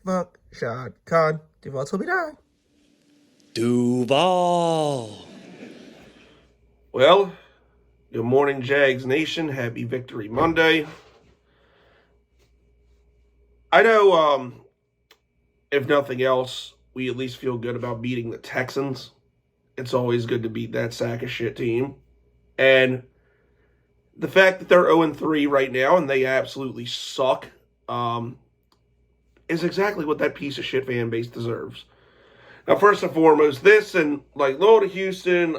Fuck Sean Con. Duval told me die. Duval. Well, good morning, Jags Nation. Happy Victory Monday. I know, if nothing else, we at least feel good about beating the Texans. It's always good to beat that sack of shit team. And the fact that they're 0-3 right now and they absolutely suck is exactly what that piece of shit fan base deserves. Now, first and foremost, this and like Loyal to Houston,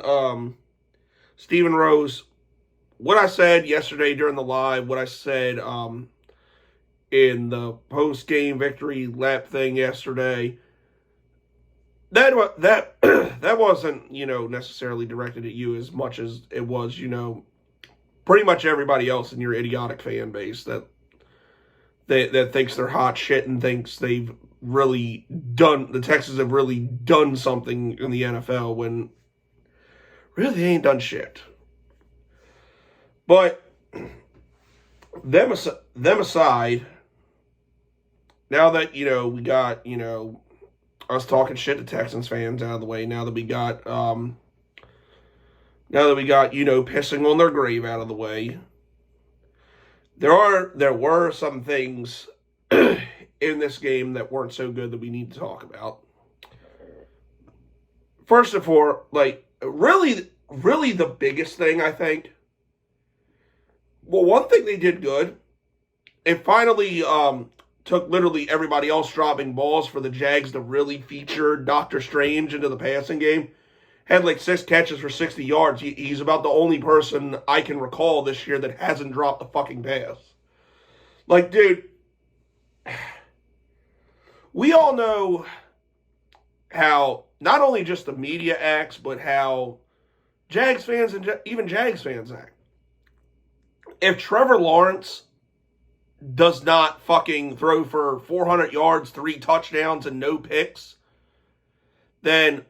Stephen Rose, what I said yesterday during the live, what I said in the post-game victory lap thing yesterday, that that wasn't, necessarily directed at you as much as it was, pretty much everybody else in your idiotic fan base that thinks they're hot shit and thinks the Texans have really done something in the NFL when really they ain't done shit. But them aside, now that, we got, us talking shit to Texans fans out of the way, now that we got, pissing on their grave out of the way, there were some things in this game that weren't so good that we need to talk about. First of all, really the biggest thing, I think, well, one thing they did good, it finally took literally everybody else dropping balls for the Jags to really feature Dr. Strange into the passing game. Had 6 catches for 60 yards. He's about the only person I can recall this year that hasn't dropped a fucking pass. Dude, we all know how not only just the media acts, but how Jags fans and even Jags fans act. If Trevor Lawrence does not fucking throw for 400 yards, 3 touchdowns, and no picks, then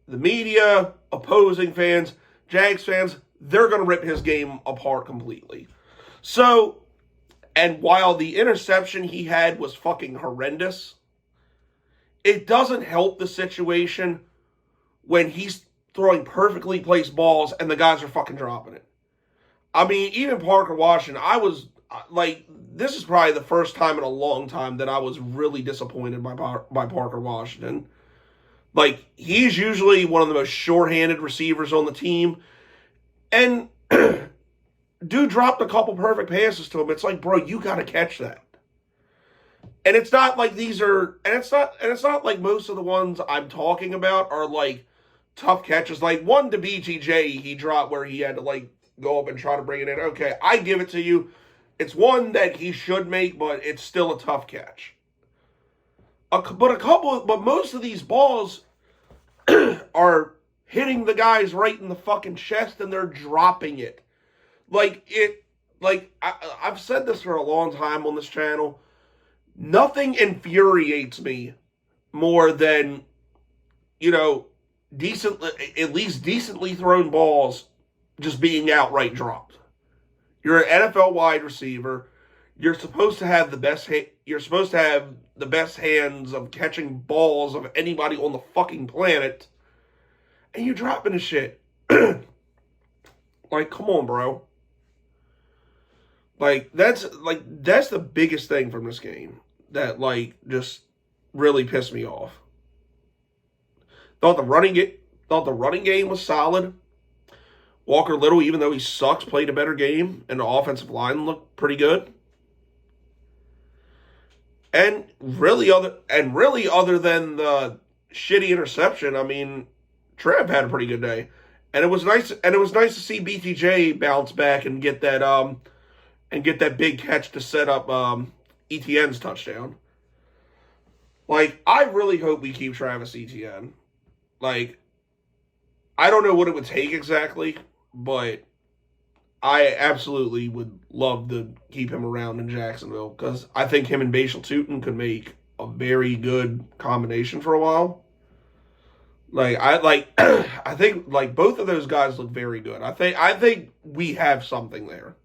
the media, opposing fans, Jags fans, they're going to rip his game apart completely. So, and while the interception he had was fucking horrendous, it doesn't help the situation when he's throwing perfectly placed balls and the guys are fucking dropping it. I mean, even Parker Washington, I was, this is probably the first time in a long time that I was really disappointed by Parker Washington. He's usually one of the most shorthanded receivers on the team. And dude dropped a couple perfect passes to him. It's bro, you got to catch that. And it's not like these are, and it's not like most of the ones I'm talking about are tough catches. One to BTJ he dropped where he had to go up and try to bring it in. Okay, I give it to you. It's one that he should make, but it's still a tough catch. But most of these balls are hitting the guys right in the fucking chest and they're dropping it. I've said this for a long time on this channel. Nothing infuriates me more than, at least decently thrown balls just being outright dropped. You're an NFL wide receiver. You're supposed to have the best. You're supposed to have the best hands of catching balls of anybody on the fucking planet, and you're dropping the shit. Come on, bro. That's the biggest thing from this game that just really pissed me off. Thought the running game was solid. Walker Little, even though he sucks, played a better game, and the offensive line looked pretty good. And really other than the shitty interception, I mean, Trev had a pretty good day. And it was nice to see BTJ bounce back and get that big catch to set up Etienne's touchdown. I really hope we keep Travis Etienne. I don't know what it would take exactly, but I absolutely would love to keep him around in Jacksonville because I think him and Bashal Tootin could make a very good combination for a while. I think both of those guys look very good. I think we have something there.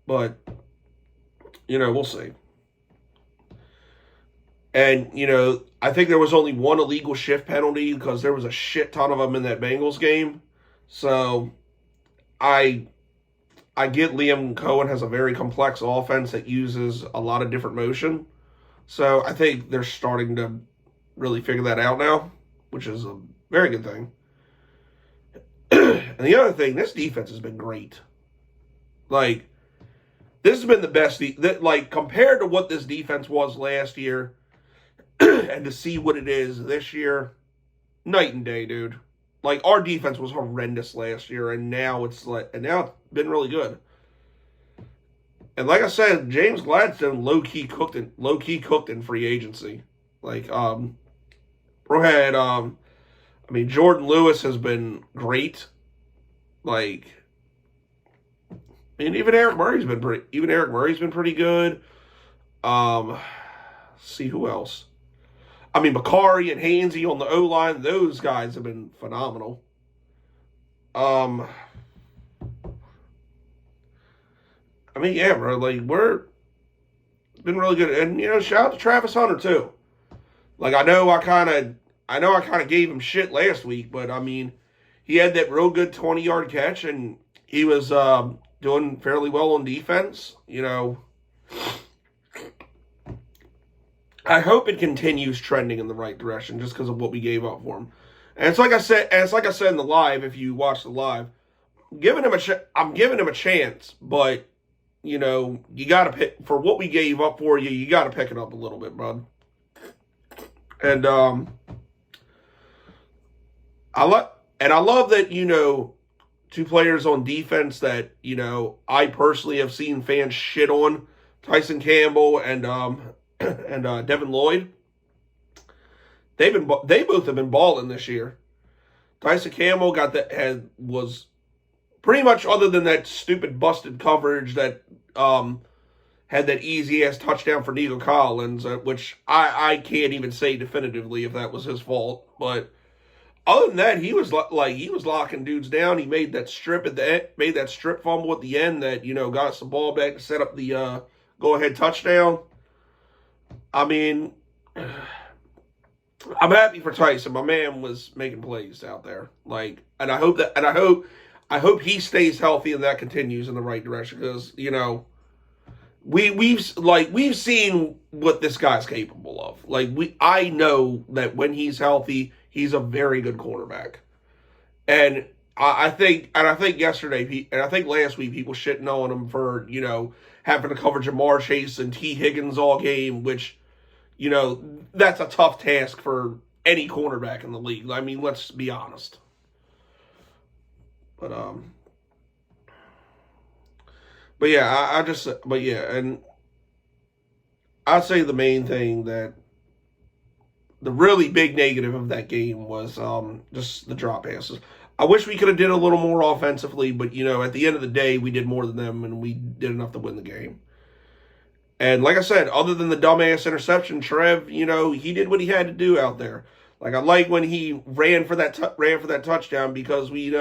But, we'll see. And, I think there was only one illegal shift penalty because there was a shit ton of them in that Bengals game. So, I get Liam Cohen has a very complex offense that uses a lot of different motion. So, I think they're starting to really figure that out now, which is a very good thing. And the other thing, this defense has been great. Like, this has been the best, compared to what this defense was last year, and to see what it is this year, night and day, dude. Like, our defense was horrendous last year, and now it's been really good. And like I said, James Gladstone low key cooked in free agency. Like, bro had Jordan Lewis has been great. Like, and even Eric Murray's been pretty good. See who else. Bakari and Hainsey on the O-line, those guys have been phenomenal. Yeah, bro, it's been really good. And, shout out to Travis Hunter, too. Like, I know I kind of gave him shit last week, but, he had that real good 20-yard catch, and he was doing fairly well on defense, I hope it continues trending in the right direction just because of what we gave up for him. And it's like I said in the live, if you watch the live, I'm giving him a chance, but you got to pick for what we gave up for you. You got to pick it up a little bit, bud. And I love that two players on defense that I personally have seen fans shit on, Tyson Campbell and Devin Lloyd. They both have been balling this year. Tyson Campbell was pretty much, other than that stupid busted coverage that had that easy ass touchdown for Nico Collins, which I can't even say definitively if that was his fault. But other than that, he was locking dudes down. He made that strip fumble at the end that got us the ball back to set up the go ahead touchdown. I'm happy for Tyson. My man was making plays out there. And I hope he stays healthy and that continues in the right direction because we've seen what this guy's capable of. I know that when he's healthy, he's a very good quarterback. And I think yesterday and I think last week people shitting on him for having to cover Jamar Chase and T. Higgins all game, which that's a tough task for any cornerback in the league. Let's be honest. But and I'd say the main thing that the really big negative of that game was just the drop passes. I wish we could have did a little more offensively, but at the end of the day, we did more than them, and we did enough to win the game. And like I said, other than the dumbass interception, Trev, he did what he had to do out there. I like when he ran for that touchdown because we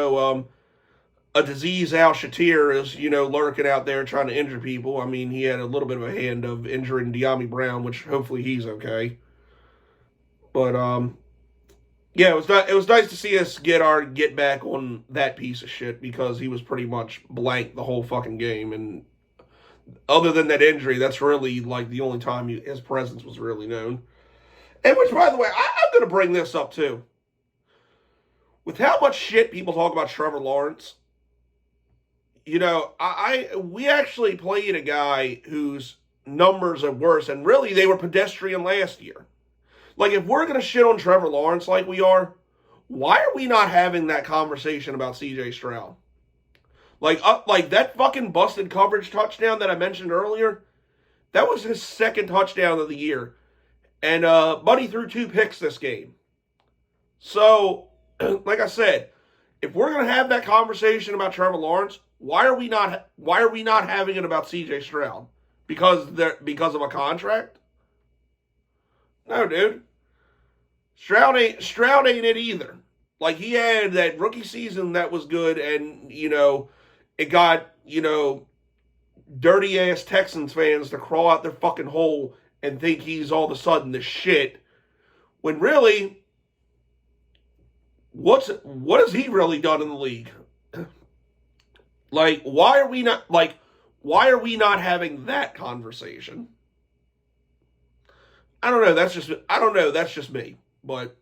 a disease Al Shatir is lurking out there trying to injure people. He had a little bit of a hand of injuring De'Ami Brown, which hopefully he's okay. But it was nice to see us get back on that piece of shit because he was pretty much blank the whole fucking game. And other than that injury, that's really the only time his presence was really known. And which, by the way, I'm going to bring this up too. With how much shit people talk about Trevor Lawrence, we actually played a guy whose numbers are worse, and really they were pedestrian last year. If we're going to shit on Trevor Lawrence like we are, why are we not having that conversation about C.J. Stroud? That fucking busted coverage touchdown that I mentioned earlier, that was his second touchdown of the year. And Buddy threw 2 picks this game. So, like I said, if we're going to have that conversation about Trevor Lawrence, why are we not having it about C.J. Stroud? Because of a contract? No, dude. Stroud ain't it either. He had that rookie season that was good, and it got dirty ass Texans fans to crawl out their fucking hole and think he's all of a sudden the shit. When really, what has he really done in the league? Like, why are we not having that conversation? I don't know. That's just me. But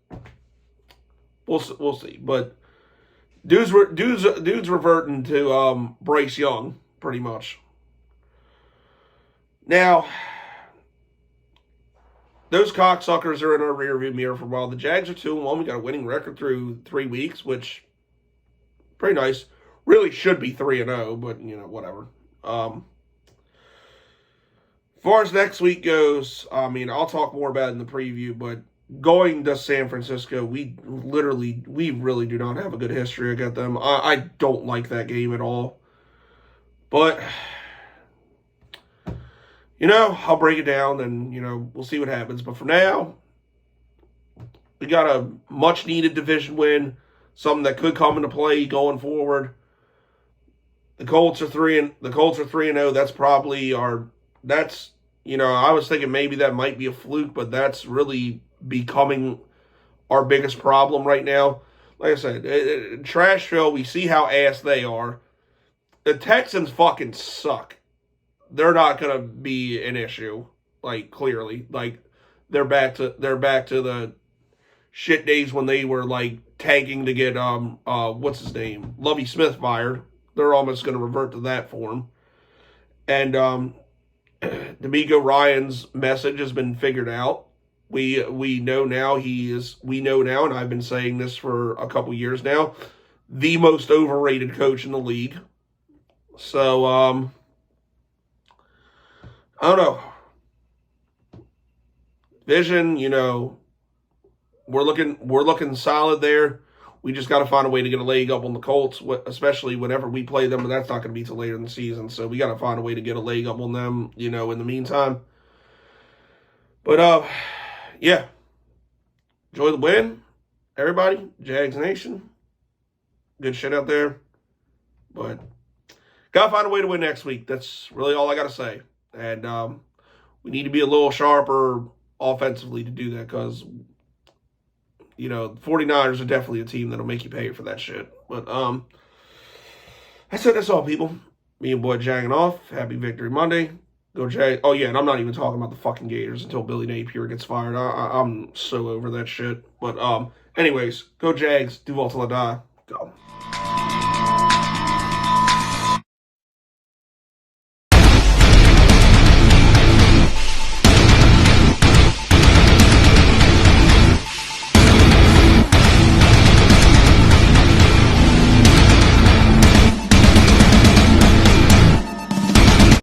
we'll see. But dude's reverting to Bryce Young pretty much. Now, those cocksuckers are in our rearview mirror for a while. The Jags are 2-1. We got a winning record through 3 weeks, which pretty nice. Really should be 3-0, but whatever. As far as next week goes, I'll talk more about it in the preview, but going to San Francisco, we really do not have a good history against them. I don't like that game at all. But I'll break it down and, we'll see what happens. But for now, we got a much-needed division win, something that could come into play going forward. The Colts are 3-0. That's probably I was thinking maybe that might be a fluke, but that's really becoming our biggest problem right now. Like I said, Trashville, we see how ass they are. The Texans fucking suck. They're not going to be an issue, clearly. They're back to the shit days when they were, tanking to get, what's his name? Lovie Smith fired. They're almost going to revert to that form. And D'Amico Ryan's message has been figured out. We know now, and I've been saying this for a couple years now, the most overrated coach in the league. So, I don't know. Vision, we're looking solid there. We just got to find a way to get a leg up on the Colts, especially whenever we play them, but that's not going to be till later in the season. So we got to find a way to get a leg up on them, in the meantime. But, yeah. Enjoy the win, everybody. Jags Nation. Good shit out there. But got to find a way to win next week. That's really all I got to say. And we need to be a little sharper offensively to do that because, the 49ers are definitely a team that'll make you pay for that shit. But that's all, people. Me and boy jagging off. Happy Victory Monday. Go Jag. Oh, yeah, and I'm not even talking about the fucking Gators until Billy Napier gets fired. I'm so over that shit. But anyways, go Jags. Do all till I die.